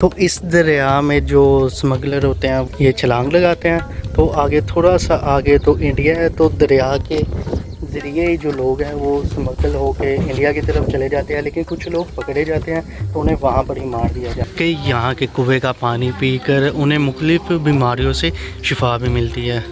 तो इस दरिया में जो स्मगलर होते हैं ये छलांग लगाते हैं। तो आगे थोड़ा सा आगे तो इंडिया है, तो दरिया के ज़रिए ही जो लोग हैं वो स्मगल होके इंडिया की तरफ चले जाते हैं, लेकिन कुछ लोग पकड़े जाते हैं तो उन्हें वहाँ पर ही मार दिया जाता है। कि यहाँ के कुएँ का पानी पीकर उन्हें मुख्तलिफ़ बीमारियों से शिफा भी मिलती है।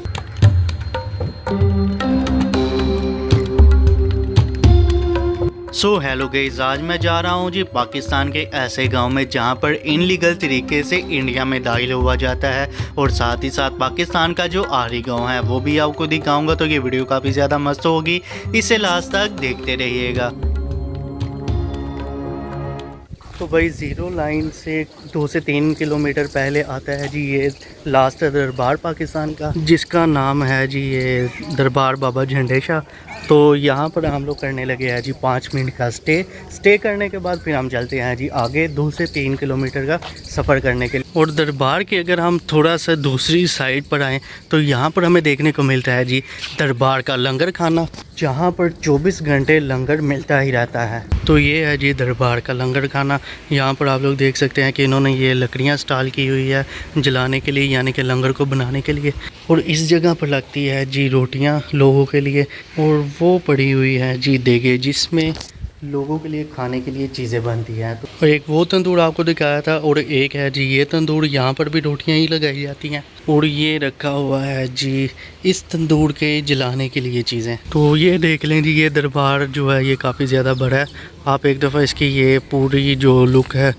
हेलो गाइस, आज मैं जा रहा हूँ जी पाकिस्तान के ऐसे गांव में जहां पर इनलीगल तरीके से इंडिया में दाखिल हुआ जाता है, और साथ ही साथ पाकिस्तान का जो आखिरी गांव है वो भी आपको दिखाऊंगा। तो ये वीडियो काफ़ी ज़्यादा मस्त होगी, इसे लास्ट तक देखते रहिएगा। तो भाई ज़ीरो लाइन से 2 से 3 किलोमीटर पहले आता है जी ये लास्ट दरबार पाकिस्तान का, जिसका नाम है जी ये दरबार बाबा झंडे शाह। तो यहाँ पर हम लोग करने लगे हैं जी 5 मिनट का स्टे करने के बाद फिर हम चलते हैं जी आगे 2 से 3 किलोमीटर का सफ़र करने के लिए। और दरबार के अगर हम थोड़ा सा दूसरी साइड पर आएँ तो यहाँ पर हमें देखने को मिलता है जी दरबार का लंगर खाना, जहाँ पर 24 घंटे लंगर मिलता ही रहता है। तो ये है जी दरबार का लंगर खाना। यहाँ पर आप लोग देख सकते हैं कि इन्होंने ये लकड़ियाँ स्टॉल की हुई है जलाने के लिए, यानी कि लंगर को बनाने के लिए। और इस जगह पर लगती है जी रोटियाँ लोगों के लिए, और वो पड़ी हुई है जी देगे जिसमें लोगों के लिए खाने के लिए चीज़ें बनती हैं। तो एक वो तंदूर आपको दिखाया था, और एक है जी ये तंदूर, यहाँ पर भी रोटियाँ ही लगाई जाती हैं। और ये रखा हुआ है जी इस तंदूर के जलाने के लिए चीज़ें। तो ये देख लें जी, ये दरबार जो है ये काफ़ी ज़्यादा बड़ा है। आप एक दफ़ा इसकी ये पूरी जो लुक है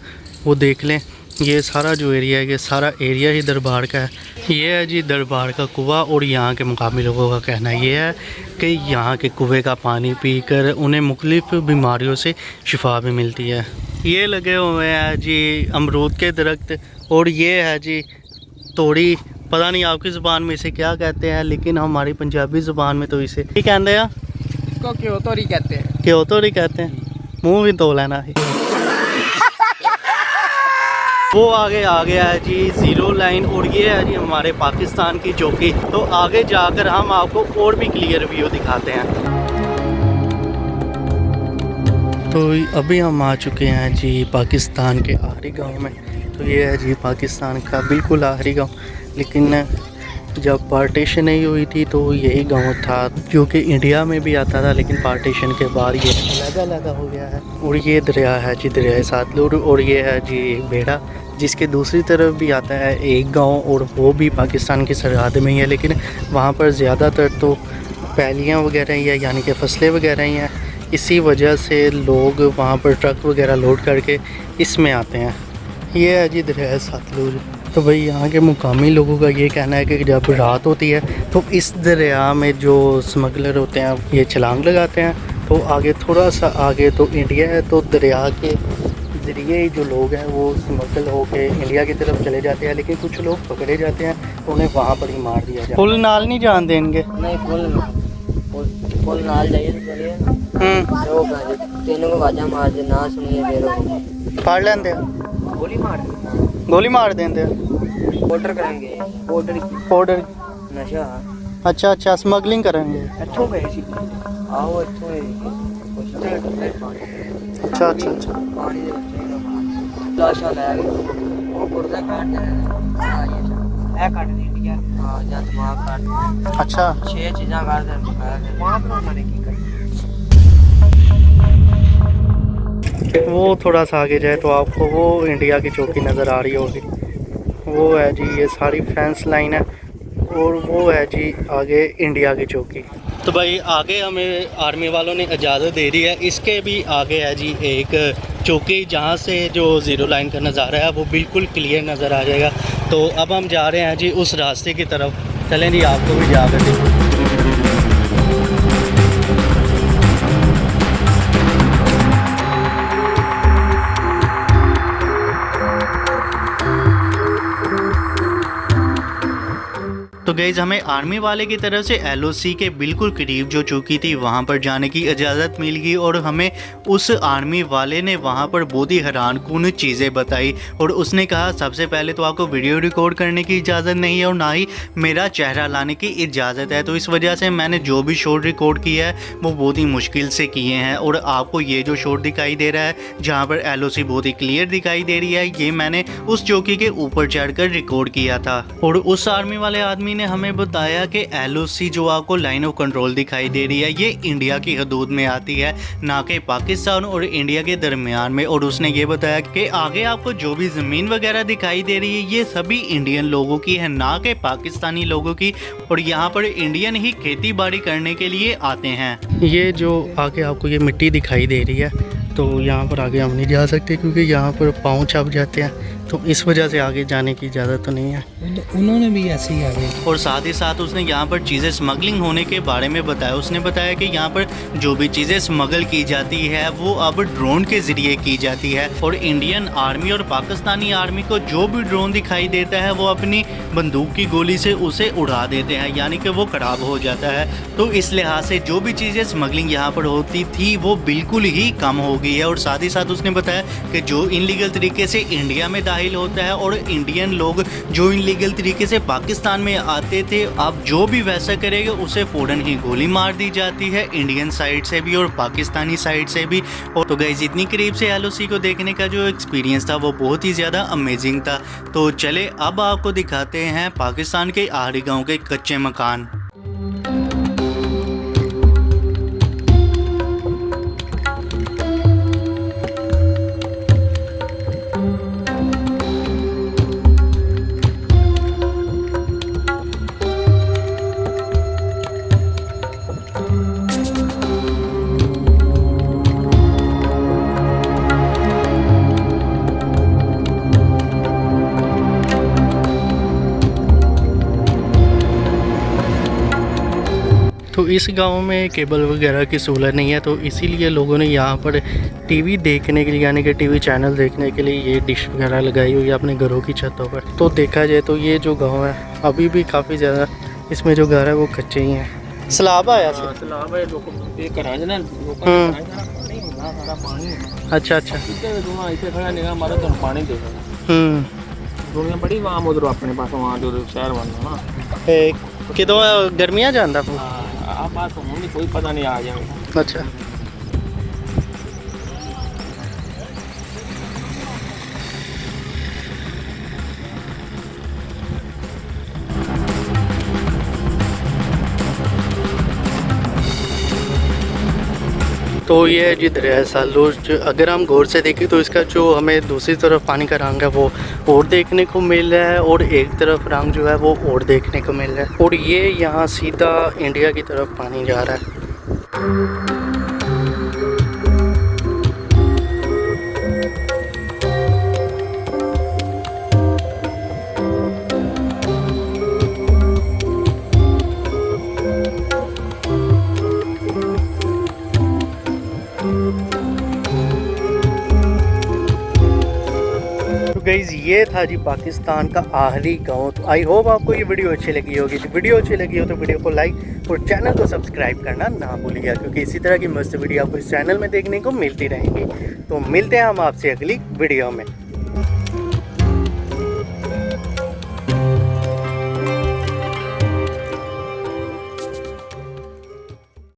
वो देख लें। ये सारा जो एरिया है ये सारा एरिया ही दरबार का है। ये है जी दरबार का कुआं, और यहाँ के मुकामी लोगों का कहना ये है कि यहाँ के कुएँ का पानी पीकर उन्हें मुख्तलिफ़ बीमारियों से शिफा भी मिलती है। ये लगे हुए हैं जी अमरूद के दरख्त, और ये है जी तोड़ी। पता नहीं आपकी ज़ुबान में इसे क्या कहते हैं, लेकिन हमारी पंजाबी ज़ुबान में तो इसे क्या कहते हैं? इसको क्यों तोरी कहते हैं। क्यों तोड़ी कहते हैं। मुँह भी तो लेना है। वो आगे आ गया है जी ज़ीरो लाइन, और ये है जी हमारे पाकिस्तान की चौकी। तो आगे जाकर हम आपको और भी क्लियर व्यू दिखाते हैं। तो अभी हम आ चुके हैं जी पाकिस्तान के आखिरी गांव में। तो ये है जी पाकिस्तान का बिल्कुल आखिरी गांव, लेकिन जब पार्टीशन नहीं हुई थी तो यही गांव था जो कि इंडिया में भी आता था, लेकिन पार्टीशन के बाद ये अलग हो गया है। और ये दरिया है जी दरिया सतलुज, और ये है जी बेड़ा, जिसके दूसरी तरफ भी आता है एक गांव, और वो भी पाकिस्तान की सरहद में ही है। लेकिन वहाँ पर ज़्यादातर तो पैलियाँ वगैरह ही है, यानी कि फसलें वगैरह ही हैं। इसी वजह से लोग वहाँ पर ट्रक वगैरह लोड करके इसमें आते हैं। ये है जी दरिया सतलुज। तो भाई यहाँ के मुकामी लोगों का ये कहना है कि जब रात होती है तो इस दरिया में जो स्मगलर होते हैं ये छलांग लगाते हैं। तो आगे थोड़ा सा आगे तो इंडिया है, तो दरिया के ज़रिए ही जो लोग हैं वो स्मगल होके इंडिया की तरफ चले जाते हैं, लेकिन कुछ लोग पकड़े जाते हैं तो उन्हें वहाँ पर ही मार दिया जाता है। फुल नाल नहीं जान देंगे। नहीं फुल नाल जाइए तो चलिए ना। तो तीनों को आवाज़ मार दे, ना सुनिए फिर फाड़ लेंगे, गोली मार देंगे। ऑर्डर करेंगे ऑर्डर नशा। अच्छा अच्छा, स्मगलिंग करेंगे। इत्थों गए सी आओ इत्थों अच्छा अच्छा अच्छा। पानी दे विच लाशा लै गए ਉਹ ਗੁਰਦਾ ਕੱਢ ਦੇਣਾ ਇਹ ਕੱਢ ਦਿੱਤੀ ਯਾਰ। ਹਾਂ ਜਾਂ ਦਿਮਾਗ ਕੱਢ। अच्छा 6 ਚੀਜ਼ਾਂ ਕਰ ਦੇ ਮਾਂ ਬਣਾਉਣਾ ਨੇ ਕੀ ਕਰੀ। वो थोड़ा सा आगे जाए तो आपको वो इंडिया की चौकी नज़र आ रही होगी। वो है जी ये सारी फेंस लाइन है, और वो है जी आगे इंडिया की चौकी। तो भाई आगे हमें आर्मी वालों ने इजाज़त दे दी है। इसके भी आगे है जी एक चौकी, जहाँ से जो ज़ीरो लाइन का नज़ारा है वो बिल्कुल क्लियर नज़र आ जाएगा। तो अब हम जा रहे हैं जी उस रास्ते की तरफ। चलें जी, आपको भी जाकर देखो। तो गाइस हमें आर्मी वाले की तरफ से LOC के बिल्कुल करीब जो चौकी थी वहाँ पर जाने की इजाज़त मिल गई और हमें उस आर्मी वाले ने वहाँ पर बहुत ही हैरानकुन चीज़ें बताई और उसने कहा सबसे पहले तो आपको वीडियो रिकॉर्ड करने की इजाज़त नहीं है और ना ही मेरा चेहरा लाने की इजाज़त है। तो इस वजह से मैंने जो भी शॉट रिकॉर्ड किया है वो बहुत ही मुश्किल से किए हैं और आपको ये जो शॉट दिखाई दे रहा है जहाँ पर LOC बहुत ही क्लियर दिखाई दे रही है, ये मैंने उस चौकी के ऊपर चढ़कर रिकॉर्ड किया था। और उस आर्मी वाले आदमी ने हमें बताया कि LOC जो आपको लाइन ऑफ कंट्रोल दिखाई दे रही है ये इंडिया की हदूद में आती है, ना कि पाकिस्तान और इंडिया के दरमियान में। और उसने ये बताया कि आगे आपको जो भी ज़मीन वगैरह दिखाई दे रही है ये सभी इंडियन लोगों की है, ना कि पाकिस्तानी लोगों की, और यहाँ पर इंडियन ही खेती बाड़ी करने के लिए आते हैं। ये जो आगे आपको ये मिट्टी दिखाई दे रही है तो यहाँ पर आगे हम नहीं जा सकते क्योंकि यहाँ पर पाँव छप जाते हैं, तो इस वजह से आगे जाने की इजाज़त तो नहीं है। उन्होंने भी ऐसे ही आगे। और साथ ही साथ उसने यहाँ पर चीज़ें स्मगलिंग होने के बारे में बताया। उसने बताया कि यहाँ पर जो भी चीज़ें स्मगल की जाती है वो अब ड्रोन के ज़रिए की जाती है और इंडियन आर्मी और पाकिस्तानी आर्मी को जो भी ड्रोन दिखाई देता है वो अपनी बंदूक की गोली से उसे उड़ा देते हैं, यानी कि वो ख़राब हो जाता है। तो इस लिहाज से जो भी चीज़ें स्मगलिंग यहाँ पर होती थी वो बिल्कुल ही कम हो गई है। और साथ ही साथ उसने बताया कि जो इनलीगल तरीके से इंडिया में दाखिल होता है और इंडियन लोग जो इनलीगल तरीके से पाकिस्तान में आते थे, अब जो भी वैसा करेगा उसे फ़ौरन ही गोली मार दी जाती है, इंडियन साइड से भी और पाकिस्तानी साइड से भी। और तो गाइस इतनी करीब से LOC को देखने का जो एक्सपीरियंस था वो बहुत ही ज़्यादा अमेजिंग था। तो चले अब आपको दिखाते हैं पाकिस्तान के आहरी गाँव के कच्चे मकान। तो इस गांव में केबल वगैरह की सहूलत नहीं है, तो इसीलिए लोगों ने यहाँ पर टीवी देखने के लिए यानी कि टीवी चैनल देखने के लिए ये डिश वगैरह लगाई हुई है अपने घरों की छतों पर। तो देखा जाए तो ये जो गांव है अभी भी काफ़ी ज़्यादा इसमें जो घर है वो कच्चे ही हैं। सैलाब आया अच्छा अच्छा दुनिया बड़ी वहाँ उधर अपने पास वहाँ जो शहर बनना कितों गर्मियाँ जाता आप बात होंगी कोई पता नहीं आ जाएगा। अच्छा तो ये है जी दरिया सालूर। अगर हम गौर से देखें तो इसका जो हमें दूसरी तरफ पानी का रंग है वो और देखने को मिल रहा है और एक तरफ रंग जो है वो और देखने को मिल रहा है, और ये यहाँ सीधा इंडिया की तरफ पानी जा रहा है। गाइस ये था जी पाकिस्तान का आहरी गांव। तो आई होप आपको ये वीडियो अच्छी लगी होगी। तो वीडियो अच्छी लगी हो तो वीडियो को लाइक और चैनल को सब्सक्राइब करना ना भूलिएगा, क्योंकि इसी तरह की मस्त वीडियो आपको इस चैनल में देखने को मिलती रहेंगी। तो मिलते हैं हम आपसे अगली वीडियो में।